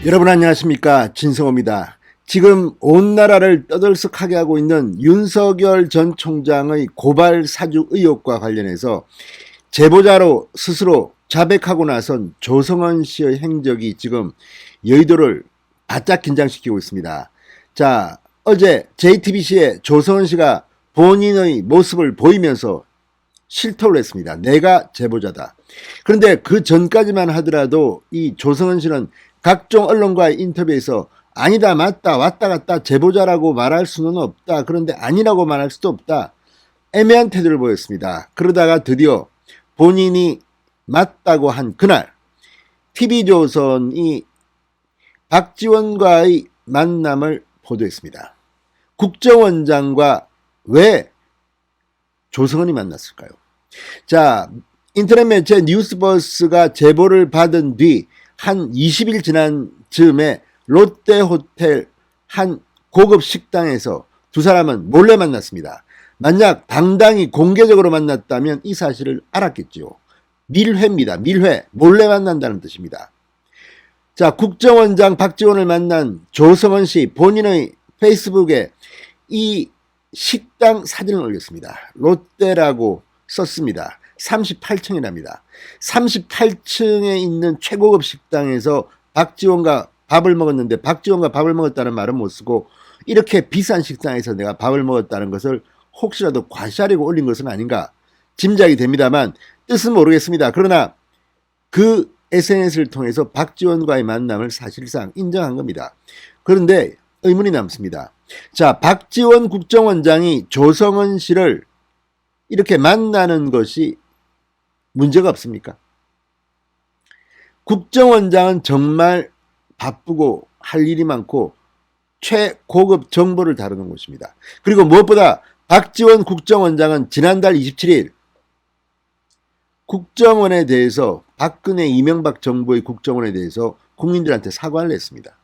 여러분 안녕하십니까, 진성호입니다. 지금 온 나라를 떠들썩하게 하고 있는 윤석열 전 총장의 고발 사주 의혹과 관련해서 제보자로 스스로 자백하고 나선 조성은 씨의 행적이 지금 여의도를 바짝 긴장시키고 있습니다. 자, 어제 JTBC에 조성은 씨가 본인의 모습을 보이면서 실토를 했습니다. 내가 제보자다. 그런데 그 전까지만 하더라도 이 조성은 씨는 각종 언론과의 인터뷰에서 아니다, 맞다, 왔다 갔다 제보자라고 말할 수는 없다. 그런데 아니라고 말할 수도 없다. 애매한 태도를 보였습니다. 그러다가 드디어 본인이 맞다고 한 그날 TV조선이 박지원과의 만남을 보도했습니다. 국정원장과 왜 조성은이 만났을까요? 자, 인터넷 매체 뉴스버스가 제보를 받은 뒤 한 20일 지난 즈음에 롯데호텔 한 고급 식당에서 두 사람은 몰래 만났습니다. 만약 당당히 공개적으로 만났다면 이 사실을 알았겠죠. 밀회입니다. 밀회. 몰래 만난다는 뜻입니다. 자, 국정원장 박지원을 만난 조성은 씨 본인의 페이스북에 이 식당 사진을 올렸습니다. 롯데라고 썼습니다. 38층이랍니다. 38층에 있는 최고급 식당에서 박지원과 밥을 먹었는데 박지원과 밥을 먹었다는 말은 못 쓰고 이렇게 비싼 식당에서 내가 밥을 먹었다는 것을 혹시라도 과시하려고 올린 것은 아닌가 짐작이 됩니다만 뜻은 모르겠습니다. 그러나 그 SNS를 통해서 박지원과의 만남을 사실상 인정한 겁니다. 그런데 의문이 남습니다. 자, 박지원 국정원장이 조성은 씨를 이렇게 만나는 것이 문제가 없습니까? 국정원장은 정말 바쁘고 할 일이 많고 최고급 정보를 다루는 곳입니다. 그리고 무엇보다 박지원 국정원장은 지난달 27일 국정원에 대해서 박근혜 이명박 정부의 국정원에 대해서 국민들한테 사과를 했습니다.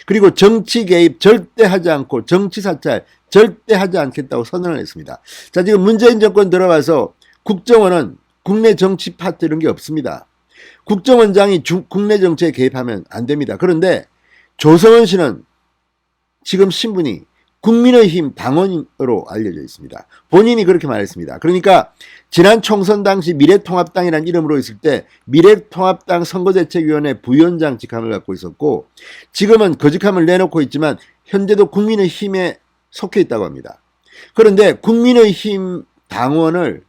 그리고 정치 개입 절대 하지 않고 정치 사찰 절대 하지 않겠다고 선언을 했습니다. 자, 지금 문재인 정권 들어와서 국정원은 국내 정치 파트 이런 게 없습니다. 국정원장이 국내 정치에 개입하면 안 됩니다. 그런데 조성은 씨는 지금 신분이 국민의힘 당원으로 알려져 있습니다. 본인이 그렇게 말했습니다. 그러니까 지난 총선 당시 미래통합당이라는 이름으로 있을 때 미래통합당 선거대책위원회 부위원장 직함을 갖고 있었고 지금은 그 직함을 내놓고 있지만 현재도 국민의힘에 속해 있다고 합니다. 그런데 국민의힘 당원을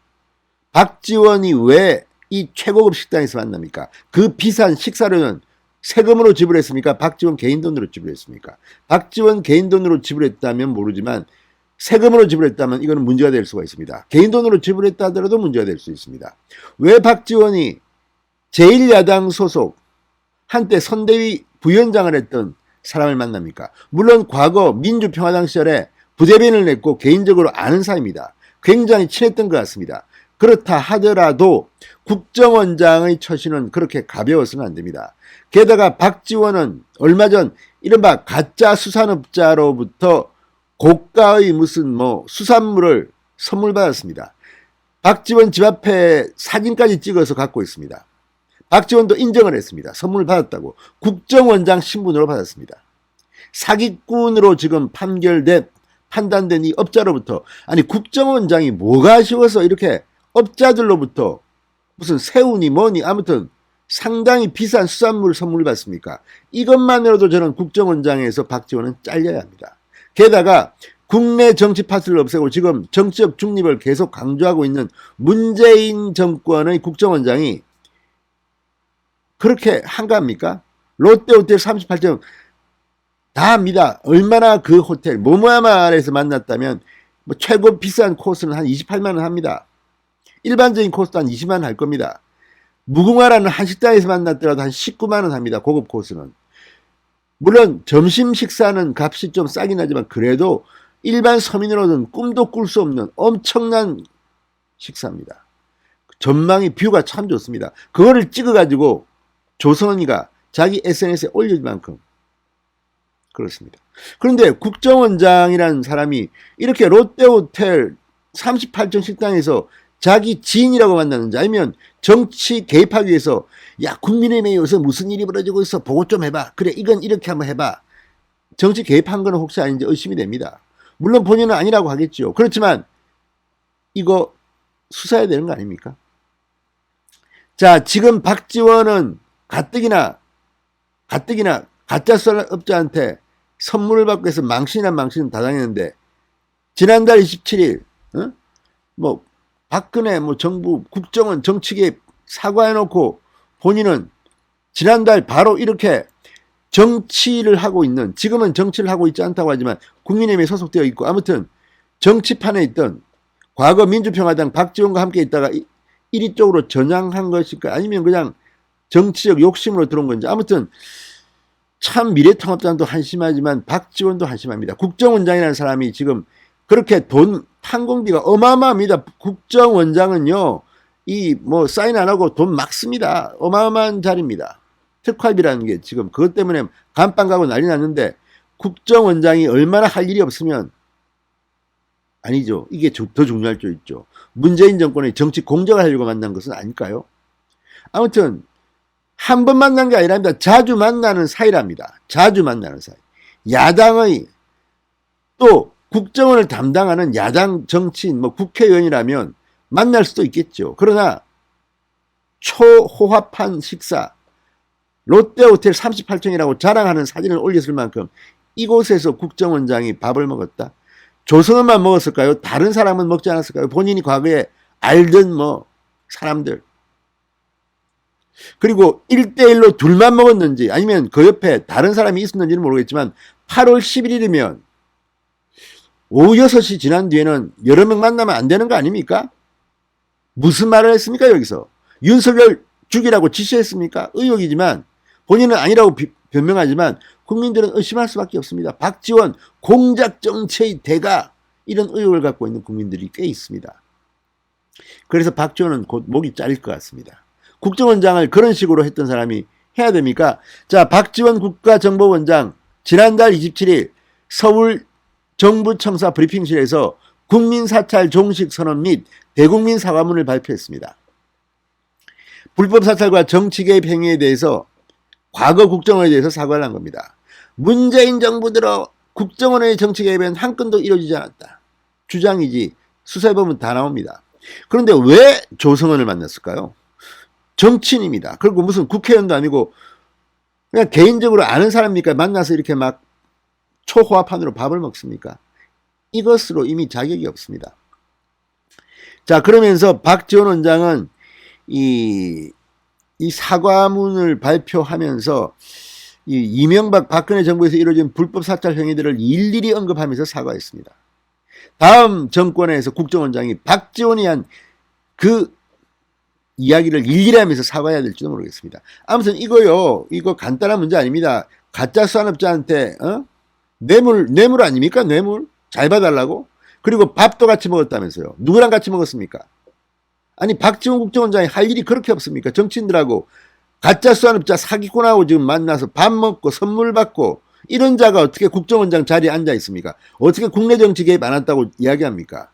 박지원이 왜 이 최고급 식당에서 만납니까? 그 비싼 식사료는 세금으로 지불했습니까? 박지원 개인 돈으로 지불했습니까? 박지원 개인 돈으로 지불했다면 모르지만 세금으로 지불했다면 이거는 문제가 될 수가 있습니다. 개인 돈으로 지불했다 하더라도 문제가 될 수 있습니다. 왜 박지원이 제1야당 소속 한때 선대위 부위원장을 했던 사람을 만납니까? 물론 과거 민주평화당 시절에 부대변을 냈고 개인적으로 아는 사이입니다. 굉장히 친했던 것 같습니다. 그렇다 하더라도 국정원장의 처신은 그렇게 가벼워서는 안 됩니다. 게다가 박지원은 얼마 전 이른바 가짜 수산업자로부터 고가의 무슨 수산물을 선물 받았습니다. 박지원 집 앞에 사진까지 찍어서 갖고 있습니다. 박지원도 인정을 했습니다. 선물을 받았다고. 국정원장 신분으로 받았습니다. 사기꾼으로 지금 판단된 이 업자로부터 아니 국정원장이 뭐가 아쉬워서 이렇게 업자들로부터 무슨 새우니 뭐니 아무튼 상당히 비싼 수산물을 선물 받습니까? 이것만으로도 저는 국정원장에서 박지원은 잘려야 합니다. 게다가 국내 정치 파트를 없애고 지금 정치적 중립을 계속 강조하고 있는 문재인 정권의 국정원장이 그렇게 한가합니까? 롯데호텔 38층 다 합니다. 얼마나 그 호텔 모모야마에서 만났다면 최고 비싼 코스는 한 28만 원 합니다. 일반적인 코스도 한 20만 원 할 겁니다. 무궁화라는 한식당에서 만났더라도 한 19만 원 합니다. 고급 코스는. 물론 점심 식사는 값이 좀 싸긴 하지만 그래도 일반 서민으로는 꿈도 꿀 수 없는 엄청난 식사입니다. 전망이 뷰가 참 좋습니다. 그거를 찍어가지고 조선이가 자기 SNS에 올릴 만큼 그렇습니다. 그런데 국정원장이라는 사람이 이렇게 롯데호텔 38층 식당에서 자기 지인이라고 만났는지 아니면 정치 개입하기 위해서 야 국민의힘에 요새 무슨 일이 벌어지고 있어 보고 좀 해봐. 그래 이건 이렇게 한번 해봐. 정치 개입한 건 혹시 아닌지 의심이 됩니다. 물론 본인은 아니라고 하겠죠. 그렇지만 이거 수사해야 되는 거 아닙니까? 자, 지금 박지원은 가뜩이나 가짜 수산업자한테 선물을 받고 해서 망신이란 망신은 다 당했는데 지난달 27일 뭐 박근혜 뭐 정부 국정원 정치개입 사과해놓고 본인은 지난달 바로 이렇게 정치를 하고 있는, 지금은 정치를 하고 있지 않다고 하지만 국민의힘에 소속되어 있고 아무튼 정치판에 있던 과거 민주평화당 박지원과 함께 있다가 이리 쪽으로 전향한 것일까 아니면 그냥 정치적 욕심으로 들어온 건지 아무튼 참 미래통합당도 한심하지만 박지원도 한심합니다. 국정원장이라는 사람이 지금 그렇게 돈 판공비가 어마어마합니다. 국정원장은요 이 뭐 사인 안 하고 돈 막 씁니다. 어마어마한 자리입니다. 특활비라는 게 지금 그것 때문에 간빵 가고 난리 났는데 국정원장이 얼마나 할 일이 없으면 아니죠. 이게 더 중요할 줄 있죠. 문재인 정권의 정치 공작을 하려고 만난 것은 아닐까요? 아무튼 한 번 만난 게 아니랍니다. 자주 만나는 사이랍니다. 자주 만나는 사이. 야당의 또 국정원을 담당하는 야당 정치인 뭐 국회의원이라면 만날 수도 있겠죠. 그러나 초호화판 식사 롯데호텔 38층이라고 자랑하는 사진을 올렸을 만큼 이곳에서 국정원장이 밥을 먹었다. 조선업만 먹었을까요? 다른 사람은 먹지 않았을까요? 본인이 과거에 알던 뭐 사람들. 그리고 1대1로 둘만 먹었는지 아니면 그 옆에 다른 사람이 있었는지는 모르겠지만 8월 11일이면 오후 6시 지난 뒤에는 여러 명 만나면 안 되는 거 아닙니까? 무슨 말을 했습니까 여기서? 윤석열 죽이라고 지시했습니까? 의혹이지만 본인은 아니라고 변명하지만 국민들은 의심할 수밖에 없습니다. 박지원 공작 정치의 대가 이런 의혹을 갖고 있는 국민들이 꽤 있습니다. 그래서 박지원은 곧 목이 잘릴 것 같습니다. 국정원장을 그런 식으로 했던 사람이 해야 됩니까? 자, 박지원 국가정보원장 지난달 27일 서울 정부청사 브리핑실에서 국민사찰 종식 선언 및 대국민 사과문을 발표했습니다. 불법 사찰과 정치 개입 행위에 대해서 과거 국정원에 대해서 사과를 한 겁니다. 문재인 정부 들어 국정원의 정치 개입은 한 건도 이루어지지 않았다. 주장이지 수사해보면 다 나옵니다. 그런데 왜 조성원을 만났을까요? 정치인입니다. 그리고 무슨 국회의원도 아니고 그냥 개인적으로 아는 사람입니까? 만나서 이렇게 막 초호화판으로 밥을 먹습니까? 이것으로 이미 자격이 없습니다. 자, 그러면서 박지원 원장은 이 사과문을 발표하면서 이 이명박 박근혜 정부에서 이루어진 불법 사찰 행위들을 일일이 언급하면서 사과했습니다. 다음 정권에서 국정원장이 박지원이 한 그 이야기를 일일이 하면서 사과해야 될지도 모르겠습니다. 아무튼 이거 간단한 문제 아닙니다. 가짜 수산업자한테 뇌물 아닙니까? 뇌물 잘 봐달라고. 그리고 밥도 같이 먹었다면서요. 누구랑 같이 먹었습니까? 아니 박지원 국정원장이 할 일이 그렇게 없습니까? 정치인들하고 가짜 수산업자 사기꾼하고 지금 만나서 밥 먹고 선물 받고 이런 자가 어떻게 국정원장 자리에 앉아 있습니까? 어떻게 국내 정치 개입 안 했다고 이야기합니까?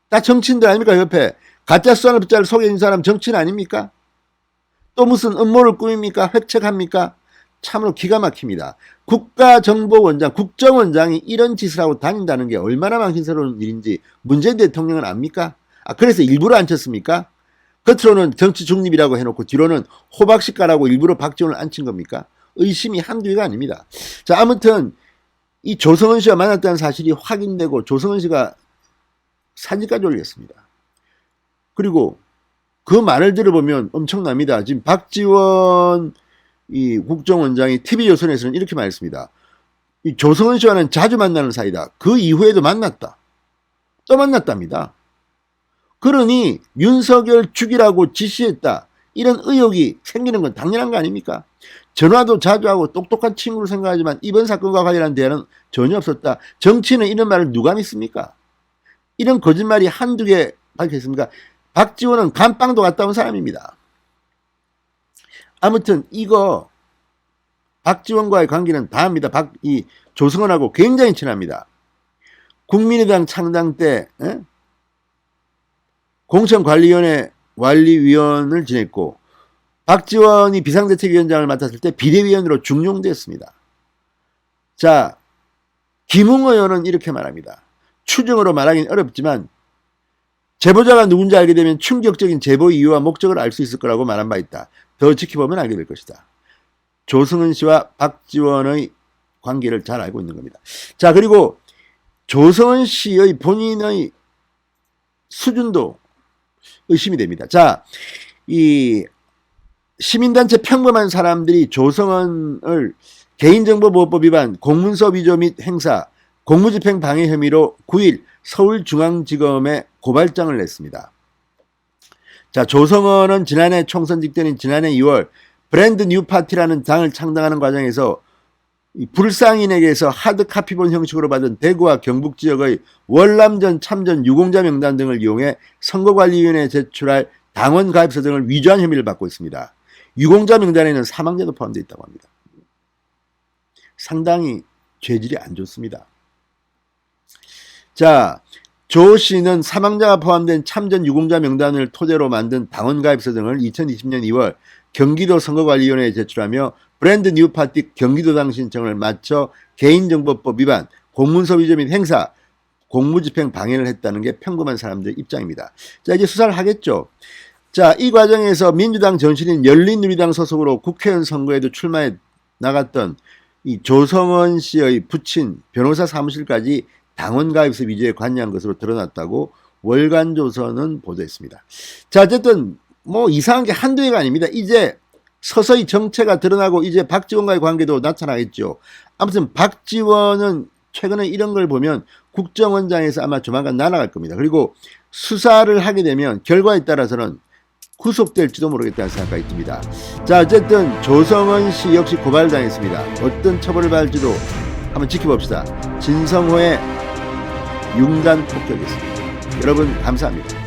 다 정치인들 아닙니까? 옆에 가짜 수산업자를 속여준 사람 정치인 아닙니까? 또 무슨 음모를 꾸밉니까? 획책합니까? 참으로 기가 막힙니다. 국가정보원장, 국정원장이 이런 짓을 하고 다닌다는 게 얼마나 망신스러운 일인지 문재인 대통령은 압니까? 그래서 일부러 앉혔습니까? 겉으로는 정치 중립이라고 해놓고 뒤로는 호박식가라고 일부러 박지원을 앉힌 겁니까? 의심이 한두 개가 아닙니다. 자, 아무튼 이 조성은 씨와 만났다는 사실이 확인되고 조성은 씨가 사진까지 올렸습니다. 그리고 그 말을 들어보면 엄청납니다. 지금 박지원 이 국정원장이 TV조선에서는 이렇게 말했습니다. 이 조성은 씨와는 자주 만나는 사이다. 그 이후에도 만났다. 또 만났답니다. 그러니 윤석열 죽이라고 지시했다. 이런 의혹이 생기는 건 당연한 거 아닙니까? 전화도 자주 하고 똑똑한 친구로 생각하지만 이번 사건과 관련한 대화는 전혀 없었다. 정치는 이런 말을 누가 믿습니까? 이런 거짓말이 한두 개 밝혔습니까? 박지원은 감방도 갔다 온 사람입니다. 아무튼 이거 박지원과의 관계는 다합니다. 이 조성원하고 굉장히 친합니다. 국민의당 창당 때 공천관리위원회 관리위원을 지냈고 박지원이 비상대책위원장을 맡았을 때 비대위원으로 중용됐습니다. 자, 김웅 의원은 이렇게 말합니다. 추정으로 말하기는 어렵지만 제보자가 누군지 알게 되면 충격적인 제보 이유와 목적을 알 수 있을 거라고 말한 바 있다. 더 지켜보면 알게 될 것이다. 조승은 씨와 박지원의 관계를 잘 알고 있는 겁니다. 자, 그리고 조승은 씨의 본인의 수준도 의심이 됩니다. 자, 이 시민단체 평범한 사람들이 조성은을 개인정보보호법 위반, 공문서 위조 및 행사, 공무집행 방해 혐의로 9일 서울중앙지검에 고발장을 냈습니다. 자, 조성은은 지난해 총선 직전인 지난해 2월 브랜드 뉴 파티라는 당을 창당하는 과정에서 불상인에게서 하드카피본 형식으로 받은 대구와 경북 지역의 월남전, 참전, 유공자 명단 등을 이용해 선거관리위원회에 제출할 당원 가입서 등을 위조한 혐의를 받고 있습니다. 유공자 명단에는 사망자도 포함되어 있다고 합니다. 상당히 죄질이 안 좋습니다. 자, 조 씨는 사망자가 포함된 참전 유공자 명단을 토대로 만든 당원 가입서 등을 2020년 2월 경기도 선거관리위원회에 제출하며 브랜드 뉴 파티 경기도당 신청을 마쳐 개인정보법 위반, 공문서 위조 및 행사, 공무집행 방해를 했다는 게 평범한 사람들의 입장입니다. 자, 이제 수사를 하겠죠. 자, 이 과정에서 민주당 전신인 열린우리당 소속으로 국회의원 선거에도 출마해 나갔던 이 조성은 씨의 부친 변호사 사무실까지 당원 가입서 위조에 관여한 것으로 드러났다고 월간조선은 보도했습니다. 자, 어쨌든 뭐 이상한 게 한두 개가 아닙니다. 이제 서서히 정체가 드러나고 이제 박지원과의 관계도 나타나겠죠. 아무튼 박지원은 최근에 이런 걸 보면 국정원장에서 아마 조만간 날아갈 겁니다. 그리고 수사를 하게 되면 결과에 따라서는 구속될지도 모르겠다는 생각이 듭니다. 자, 어쨌든 조성은 씨 역시 고발당했습니다. 어떤 처벌을 받을지도 한번 지켜봅시다. 진성호의 융단 폭격이었습니다. 여러분 감사합니다.